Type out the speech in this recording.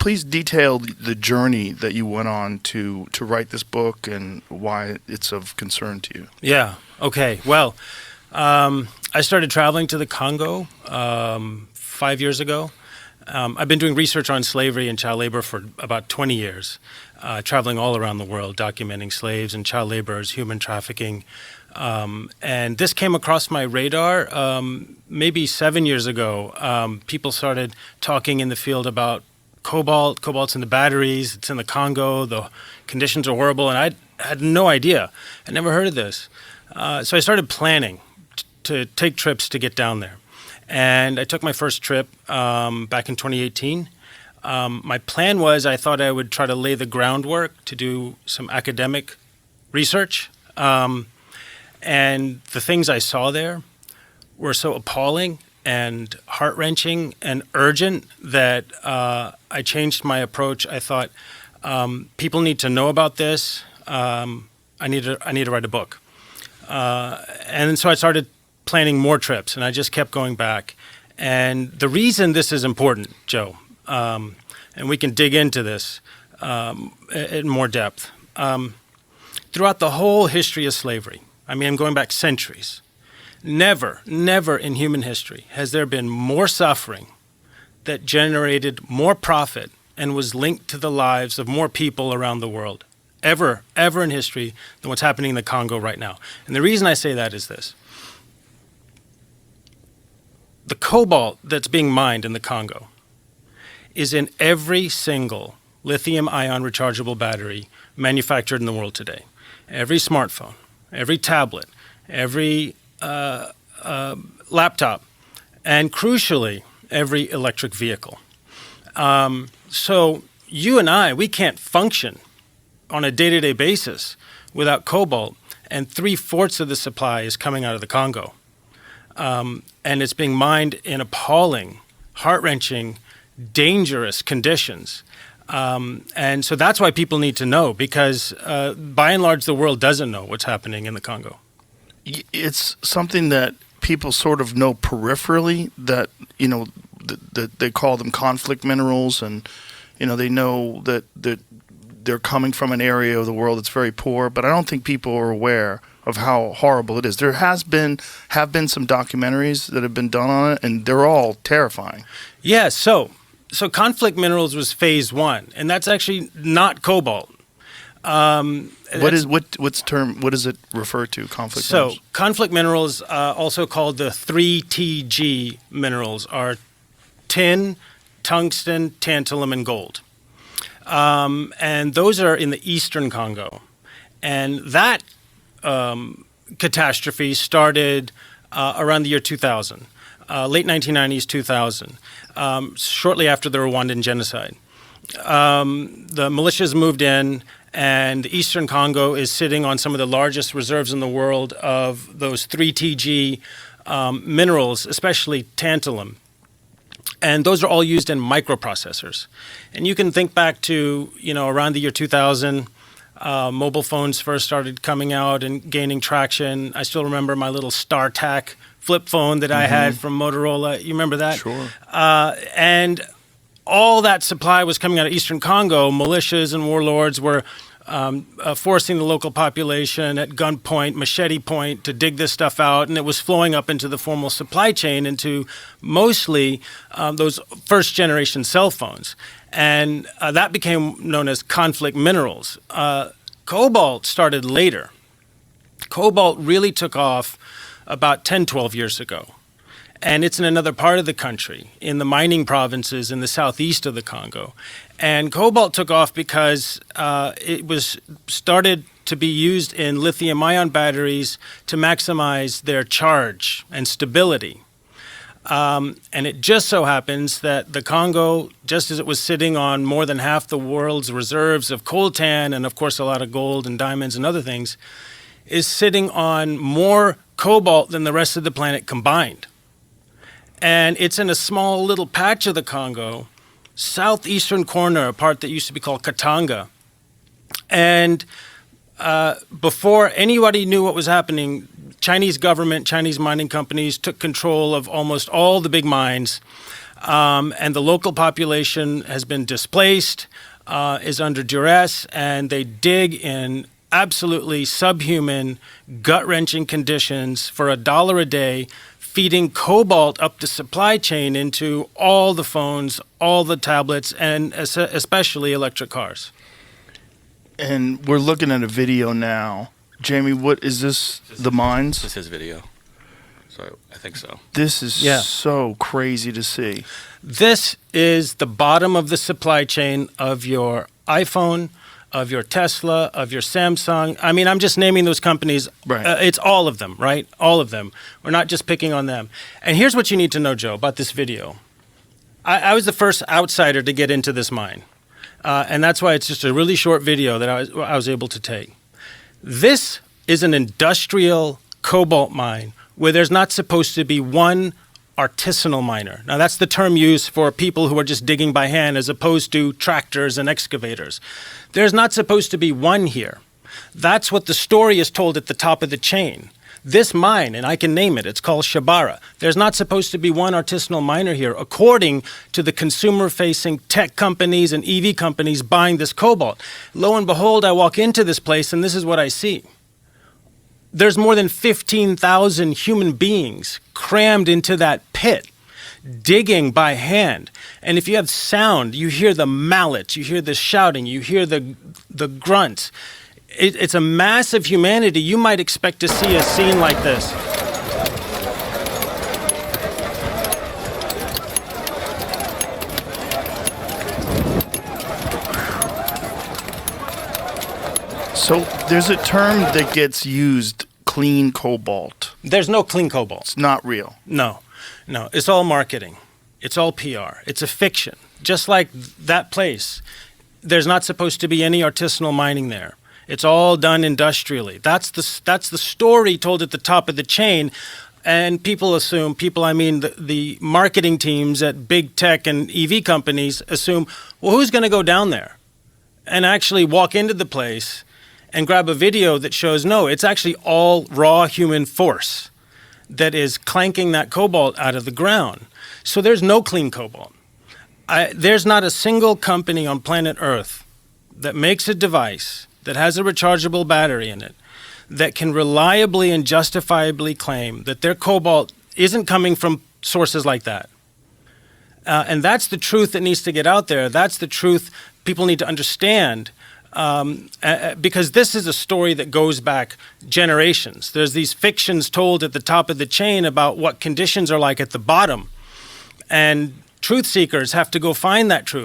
please detail the journey that you went on to write this book and why it's of concern to you. Yeah. Okay. Well, I started traveling to the Congo 5 years ago. I've been doing research on slavery and child labor for about 20 years, traveling all around the world, documenting slaves and child laborers, human trafficking. And this came across my radar maybe 7 years ago. People started talking in the field about cobalt. Cobalt's in the batteries. It's in the Congo. The conditions are horrible. And I had no idea. I'd never heard of this. So I started planning to take trips to get down there. And I took my first trip back in 2018. My plan was I thought I would try to lay the groundwork to do some academic research. And the things I saw there were so appalling and heart-wrenching and urgent that I changed my approach. I thought, people need to know about this. I need to write a book. And so I started planning more trips, and I just kept going back. And the reason this is important, Joe, and we can dig into this in more depth, throughout the whole history of slavery, I mean, I'm going back centuries, never in human history has there been more suffering that generated more profit and was linked to the lives of more people around the world, ever in history, than what's happening in the Congo right now. And the reason I say that is this. The cobalt that's being mined in the Congo is in every single lithium-ion rechargeable battery manufactured in the world today. Every smartphone, every tablet, every laptop, and crucially, every electric vehicle. So you and I, we can't function on a day-to-day basis without cobalt, and 3/4 of the supply is coming out of the Congo. And it's being mined in appalling, heart-wrenching, dangerous conditions. And so that's why people need to know, because by and large, the world doesn't know what's happening in the Congo. It's something that people sort of know peripherally, that, you know, that they call them conflict minerals, and, you know, they know that they're coming from an area of the world that's very poor, but I don't think people are aware of how horrible it is. There have been some documentaries that have been done on it, and they're all terrifying. Yeah, so conflict minerals was phase one, and that's actually not cobalt. What does it refer to, conflict minerals? So conflict minerals, also called the 3TG minerals, are tin, tungsten, tantalum, and gold. And those are in the eastern Congo. And that catastrophe started around the year 2000, late 1990s, 2000, shortly after the Rwandan genocide. The militias moved in, and the eastern Congo is sitting on some of the largest reserves in the world of those 3TG minerals, especially tantalum. And those are all used in microprocessors. And you can think back to, you know, around the year 2000, mobile phones first started coming out and gaining traction. I still remember my little StarTAC flip phone that I had from Motorola. You remember that? Sure. And all that supply was coming out of Eastern Congo. Militias and warlords were forcing the local population at gunpoint, machete point, to dig this stuff out, and it was flowing up into the formal supply chain, into mostly those first-generation cell phones. And that became known as conflict minerals. Cobalt started later. Cobalt really took off about 10, 12 years ago. And it's in another part of the country, in the mining provinces in the southeast of the Congo. And cobalt took off because it was started to be used in lithium-ion batteries to maximize their charge and stability. And it just so happens that the Congo, just as it was sitting on more than half the world's reserves of coltan and, of course, a lot of gold and diamonds and other things, is sitting on more cobalt than the rest of the planet combined. And it's in a small little patch of the Congo, southeastern corner, a part that used to be called Katanga. And before anybody knew what was happening, Chinese government, Chinese mining companies took control of almost all the big mines. and the local population has been displaced, is under duress, and they dig in absolutely subhuman, gut-wrenching conditions for $1 a day, feeding cobalt up the supply chain into all the phones, all the tablets, and especially electric cars. And we're looking at a video now. Jamie, what is this? The mines? This is his video. So I think so. This is so crazy to see. This is the bottom of the supply chain of your iPhone, of your Tesla, of your Samsung. I mean, I'm just naming those companies. Right. It's all of them, right? All of them. We're not just picking on them. And here's what you need to know, Joe, about this video. I was the first outsider to get into this mine. And that's why it's just a really short video that I was able to take. This is an industrial cobalt mine where there's not supposed to be one artisanal miner. Now, that's the term used for people who are just digging by hand as opposed to tractors and excavators. There's not supposed to be one here. That's what the story is told at the top of the chain. This mine, and I can name it, it's called Shabara. There's not supposed to be one artisanal miner here, according to the consumer-facing tech companies and EV companies buying this cobalt. Lo and behold, I walk into this place, and this is what I see. There's more than 15,000 human beings crammed into that pit, digging by hand. And if you have sound, you hear the mallets, you hear the shouting, you hear the grunts. It's a massive humanity. You might expect to see a scene like this. So there's a term that gets used, clean cobalt. There's no clean cobalt. It's not real. No. It's all marketing. It's all PR. It's a fiction. Just like that place, there's not supposed to be any artisanal mining there. It's all done industrially. That's the story told at the top of the chain. And I mean the marketing teams at big tech and EV companies assume, well, who's going to go down there and actually walk into the place and grab a video that shows, no, it's actually all raw human force that is clanking that cobalt out of the ground. So there's no clean cobalt. There's not a single company on planet Earth that makes a device that has a rechargeable battery in it that can reliably and justifiably claim that their cobalt isn't coming from sources like that. And that's the truth that needs to get out there. That's the truth people need to understand. Because this is a story that goes back generations. There's these fictions told at the top of the chain about what conditions are like at the bottom. And truth seekers have to go find that truth.